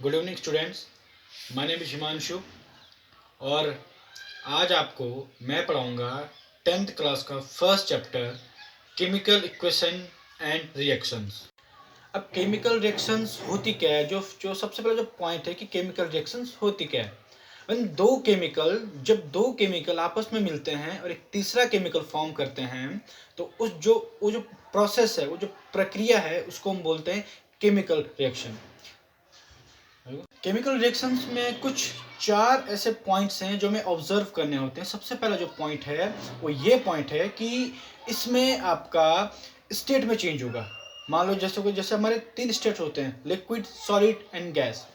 Good evening students, my name is Himanshu और आज आपको मैं पढ़ाऊंगा 10th क्लास का first chapter chemical equation and reactions. अब केमिकल रिएक्शंस होती क्या है, जो सबसे पहला जो पॉइंट है कि केमिकल रिएक्शंस होती क्या है। जब दो केमिकल आपस में मिलते हैं और एक तीसरा केमिकल फॉर्म करते हैं तो वो जो प्रोसेस है, वो जो प्रक्रिया है, उसको हम बोलते हैं केमिकल रिएक्शन। केमिकल रिएक्शंस में कुछ चार ऐसे पॉइंट्स हैं जो हमें ऑब्जर्व करने होते हैं। सबसे पहला जो पॉइंट है वो ये पॉइंट है कि इसमें आपका स्टेट में चेंज होगा। मान लो जैसे हमारे तीन स्टेट होते हैं, लिक्विड, सॉलिड एंड गैस।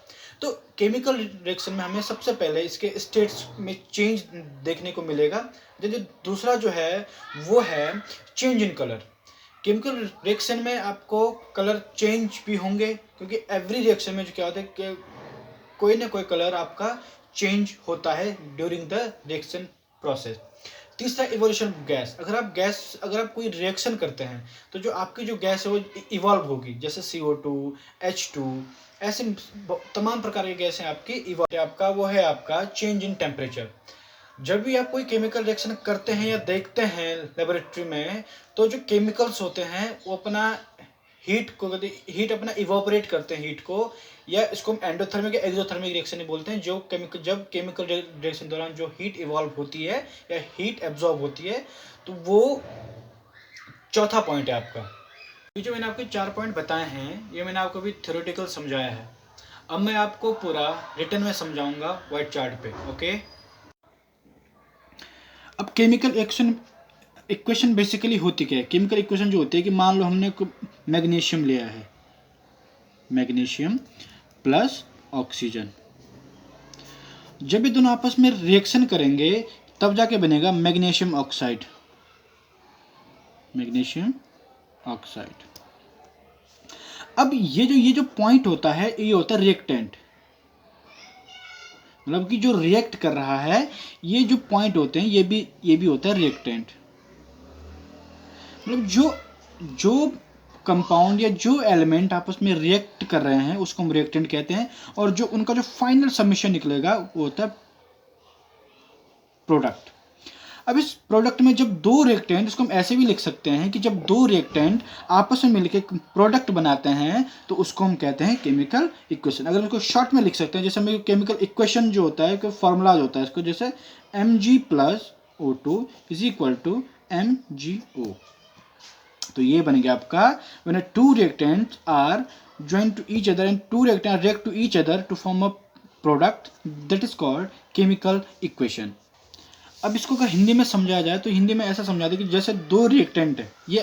तो केमिकल रिएक्शन में हमें सबसे पहले इसके स्टेट्स में चेंज देखने को मिलेगा। जो दूसरा जो है वो है change in colour. Chemical reaction में आपको कलर चेंज भी होंगे, क्योंकि एवरी रिएक्शन में जो क्या होता है कि कोई ना कोई कलर आपका चेंज होता है ड्यूरिंग द रिएक्शन प्रोसेस। तीसरा इवोल्यूशन गैस। अगर आप कोई रिएक्शन करते हैं तो जो आपकी जो गैस है वो इवॉल्व होगी, जैसे CO2, H2, ऐसे तमाम प्रकार की गैस हैं आपकी इवॉल्व। आपका वो है आपका चेंज इन टेम्परेचर। जब भी आप कोई केमिकल रिएक्शन करते हैं या देखते हैं लेबोरेटरी में, तो जो केमिकल्स होते हैं वो अपना हीट अपना इवोपरेट करते हैं हीट को, या इसको हम एंडोथर्मिक या एक्सोथर्मिक रिएक्शन ही बोलते हैं। जब केमिकल रिएक्शन दौरान जो हीट इवॉल्व होती है या हीट एब्जॉर्ब होती है, तो वो चौथा पॉइंट है आपका। ये जो मैंने आपको 4 पॉइंट बताए हैं, ये मैंने आपको अभी थ्योरेटिकल समझाया है। अब मैं आपको पूरा रिटर्न में समझाऊंगा व्हाइट चार्ट पे। ओके, अब केमिकल इक्वेशन बेसिकली होती क्या है। केमिकल इक्वेशन जो होती है कि मान लो हमने मैग्नीशियम लिया है, मैग्नीशियम प्लस ऑक्सीजन। जब ये दोनों आपस में रिएक्शन करेंगे तब जाके बनेगा मैग्नीशियम ऑक्साइड। Magnesium oxide. अब ये जो पॉइंट होता है ये होता है रिएक्टेंट, मतलब कि जो रिएक्ट कर रहा है, ये जो पॉइंट होते हैं ये भी होता है रिएक्टेंट। मतलब जो कंपाउंड या जो एलिमेंट आपस में रिएक्ट कर रहे हैं उसको हम रिएक्टेंट कहते हैं, और जो उनका जो फाइनल सबमिशन निकलेगा वो होता है प्रोडक्ट। अब इस प्रोडक्ट में जब दो रिएक्टेंट, इसको हम ऐसे भी लिख सकते हैं कि जब दो रिएक्टेंट आपस में मिलकर प्रोडक्ट बनाते हैं तो उसको हम कहते हैं केमिकल इक्वेशन। अगर उसको शॉर्ट में लिख सकते हैं, जैसे हमें केमिकल इक्वेशन जो होता है, फॉर्मूला जो होता है इसको, जैसे Mg+O2 is equal to MgO। तो ये बन गया आपका when two reactants are joined to each other and two reactants react to each other to form a product that is called chemical equation। अब इसको अगर हिंदी में समझाया जाए तो हिंदी में ऐसा समझा दे कि जैसे दो रिएक्टेंट है, ये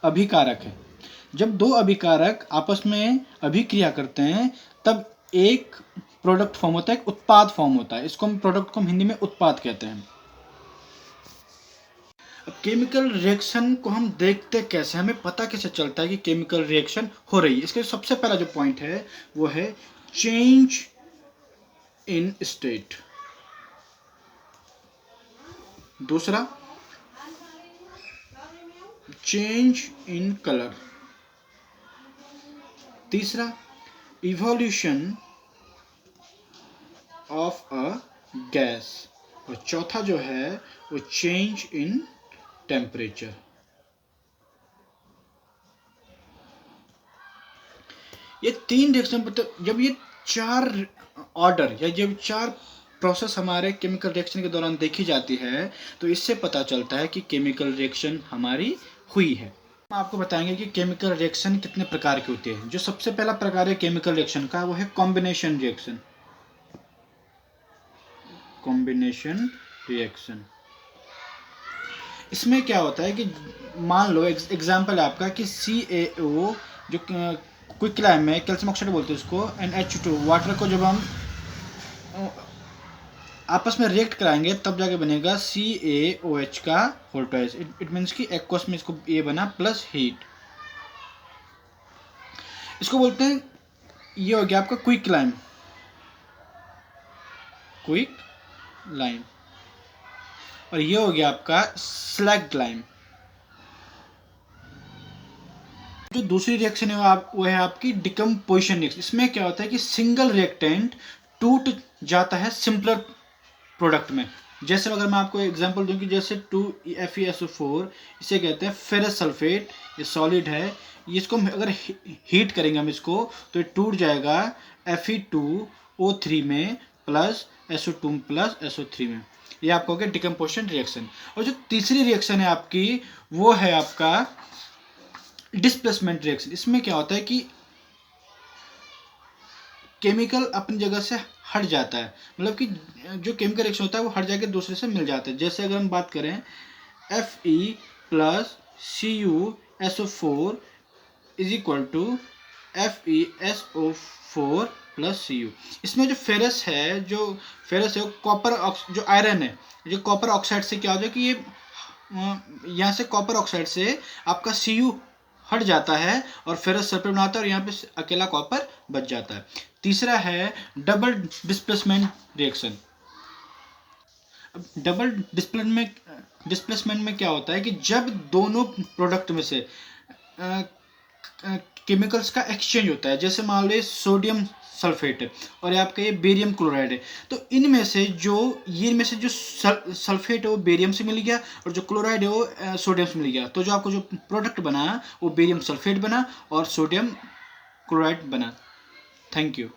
अभिकारक है। जब दो अभिकारक आपस में अभिक्रिया करते हैं तब एक प्रोडक्ट फॉर्म होता है, एक उत्पाद फॉर्म होता है। इसको हम प्रोडक्ट को हम हिंदी में उत्पाद कहते हैं। अब केमिकल रिएक्शन को हम देखते कैसे, हमें पता कैसे चलता है कि केमिकल रिएक्शन हो रही है। इसके सबसे पहला जो पॉइंट है वो है चेंज इन स्टेट। दूसरा चेंज इन कलर। तीसरा इवोल्यूशन ऑफ अ गैस। और चौथा जो है वो चेंज इन टेम्परेचर। ये तीन रिएक्शन, जब ये चार ऑर्डर या जब चार प्रोसेस हमारे केमिकल रिएक्शन के दौरान देखी जाती है तो इससे पता चलता है कि केमिकल रिएक्शन हमारी हुई है। हम आपको बताएंगे कि केमिकल रिएक्शन कितने प्रकार की होती है। जो सबसे पहला प्रकार है केमिकल रिएक्शन का वो है कॉम्बिनेशन रिएक्शन। कॉम्बिनेशन रिएक्शन, इसमें क्या होता है कि मान लो एग्जाम्पल है आपका कि CaO जो क्विकलाइम है, कैल्शियम ऑक्साइड बोलते हैं उसको, एंड H2 वाटर को जब हम आपस में रिएक्ट कराएंगे तब जाके बनेगा CaOH का होल ट्वाइस। इट मीन्स कि एक्वस में इसको ये बना प्लस हीट। इसको बोलते हैं, ये हो गया आपका क्विक लाइम। और ये हो गया आपका स्लैग लाइम। जो दूसरी रिएक्शन है वो है आपकी डिकम्पोजिशन रिएक्शन। इसमें क्या होता है कि सिंगल रिएक्टेंट टूट जाता है सिंपलर प्रोडक्ट में। जैसे अगर मैं आपको एग्जांपल दूं कि जैसे 2FeSO4, इसे कहते हैं फेरस सल्फेट, ये सॉलिड है, इसको अगर हीट करेंगे हम इसको तो ये टूट जाएगा Fe2O3 में प्लस SO2 प्लस SO3 में। ये आपको हो गया डिकम्पोजिशन रिएक्शन। और जो तीसरी रिएक्शन है आपकी वो है आपका डिस्प्लेसमेंट रिएक्शन। इसमें क्या होता है कि केमिकल अपनी जगह से हट जाता है, मतलब कि जो केमिकल रिएक्शन होता है वो हट जाकर दूसरे से मिल जाता है। जैसे अगर हम बात करें Fe plus CuSO4 is equal to FeSO4 plus Cu। इसमें जो फेरस है वो कॉपर, जो आयरन है, जो कॉपर ऑक्साइड से क्या हो जाए कि ये यहाँ से कॉपर ऑक्साइड से आपका Cu हट जाता है और फेरस सल्फेट बनाता है और यहाँ पे अकेला कॉपर बच जाता है। तीसरा है double displacement reaction. Double displacement में क्या होता है कि जब दोनों प्रोडक्ट में से केमिकल्स का एक्सचेंज होता है, जैसे मान लो सोडियम सल्फेट है और आपका ये बेरियम क्लोराइड है, तो इनमें से जो सल्फेट है वो बेरियम से मिल गया और जो क्लोराइड है वो सोडियम से मिल गया। तो जो आपको जो प्रोडक्ट बना वो बेरियम सल्फेट बना और सोडियम क्लोराइड बना। Thank you.